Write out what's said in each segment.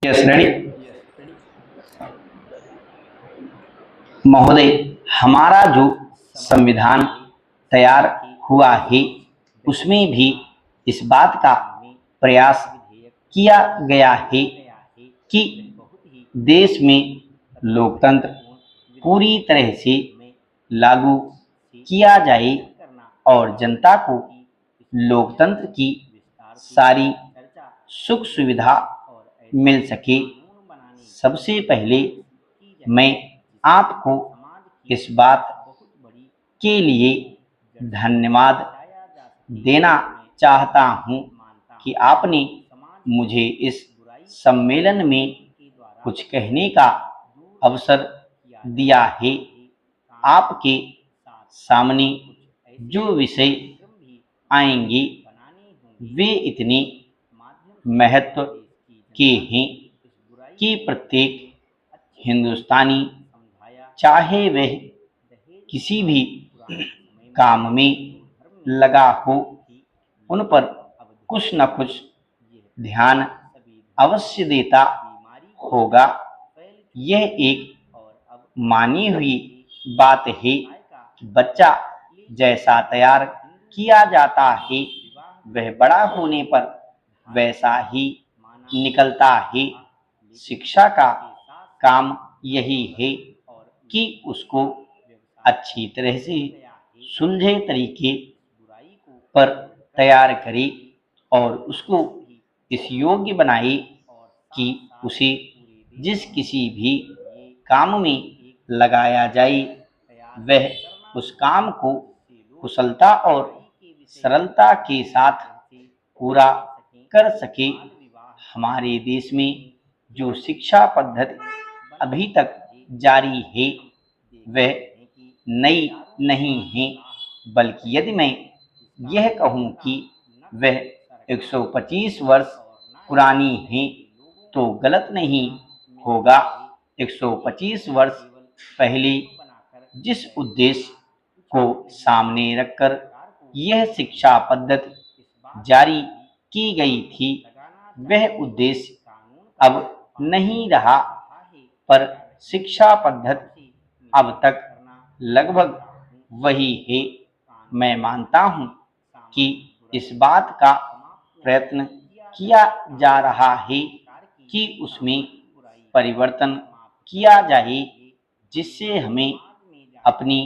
Yes ready महोदय। हमारा जो संविधान तैयार हुआ है उसमें भी इस बात का प्रयास किया गया है कि देश में लोकतंत्र पूरी तरह से लागू किया जाए और जनता को लोकतंत्र की सारी सुख सुविधा मिल सके। सबसे पहले मैं आपको इस बात के लिए धन्यवाद देना चाहता हूं कि आपने मुझे इस सम्मेलन में कुछ कहने का अवसर दिया है। आपके सामने जो विषय आएंगे वे इतने महत्व के हैं कि प्रत्येक हिंदुस्तानी चाहे वह किसी भी काम में लगा हो उन पर कुछ न कुछ ध्यान अवश्य देता होगा। यह एक मानी हुई बात है कि बच्चा जैसा तैयार किया जाता है वह बड़ा होने पर वैसा ही निकलता है। शिक्षा का काम यही है कि उसको अच्छी तरह से सुलझे तरीके पर तैयार करे और उसको इस योग्य बनाए कि उसे जिस किसी भी काम में लगाया जाए वह उस काम को कुशलता और सरलता के साथ पूरा कर सके। हमारे देश में जो शिक्षा पद्धति अभी तक जारी है वह नई नहीं है, बल्कि यदि मैं यह कहूं कि वह 125 वर्ष पुरानी है तो गलत नहीं होगा। 125 वर्ष पहले जिस उद्देश्य को सामने रखकर यह शिक्षा पद्धति जारी की गई थी वह उद्देश्य अब नहीं रहा, पर शिक्षा पद्धति अब तक लगभग वही है। मैं मानता हूं कि इस बात का प्रयत्न किया जा रहा है कि उसमें परिवर्तन किया जाए जिससे हमें अपनी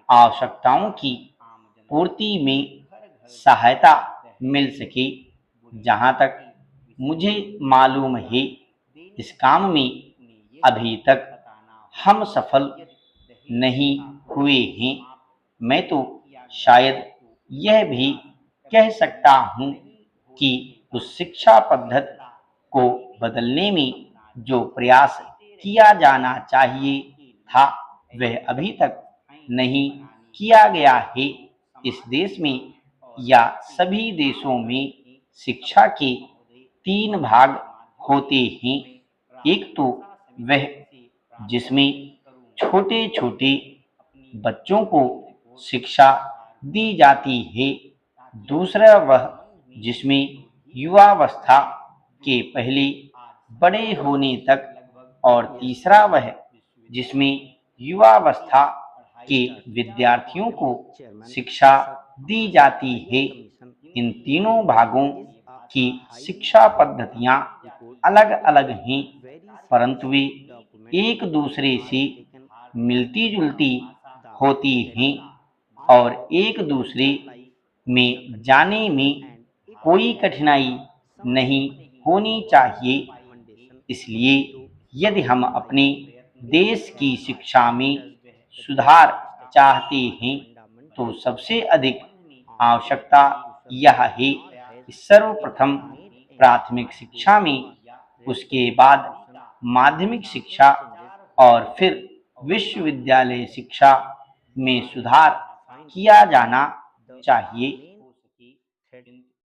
आवश्यकताओं की पूर्ति में सहायता मिल सके। जहां तक मुझे मालूम है इस काम में अभी तक हम सफल नहीं हुए हैं। मैं तो शायद यह भी कह सकता हूं कि उस शिक्षा पद्धति को बदलने में जो प्रयास किया जाना चाहिए था वह अभी तक नहीं किया गया है। इस देश में या सभी देशों में शिक्षा के 3 भाग होते हैं। एक तो वह जिसमें छोटे छोटे बच्चों को शिक्षा दी जाती है, दूसरा वह जिसमें युवावस्था के पहले बड़े होने तक और तीसरा वह जिसमें युवावस्था के विद्यार्थियों को शिक्षा दी जाती है। इन तीनों भागों की शिक्षा पद्धतियां अलग अलग हैं, परंतु वे एक दूसरे से मिलती जुलती होती हैं और एक दूसरे में जाने में कोई कठिनाई नहीं होनी चाहिए। इसलिए यदि हम अपने देश की शिक्षा में सुधार चाहते हैं तो सबसे अधिक आवश्यकता यह है कि सर्वप्रथम प्राथमिक शिक्षा में, उसके बाद माध्यमिक शिक्षा और फिर विश्वविद्यालय शिक्षा में सुधार किया जाना चाहिए।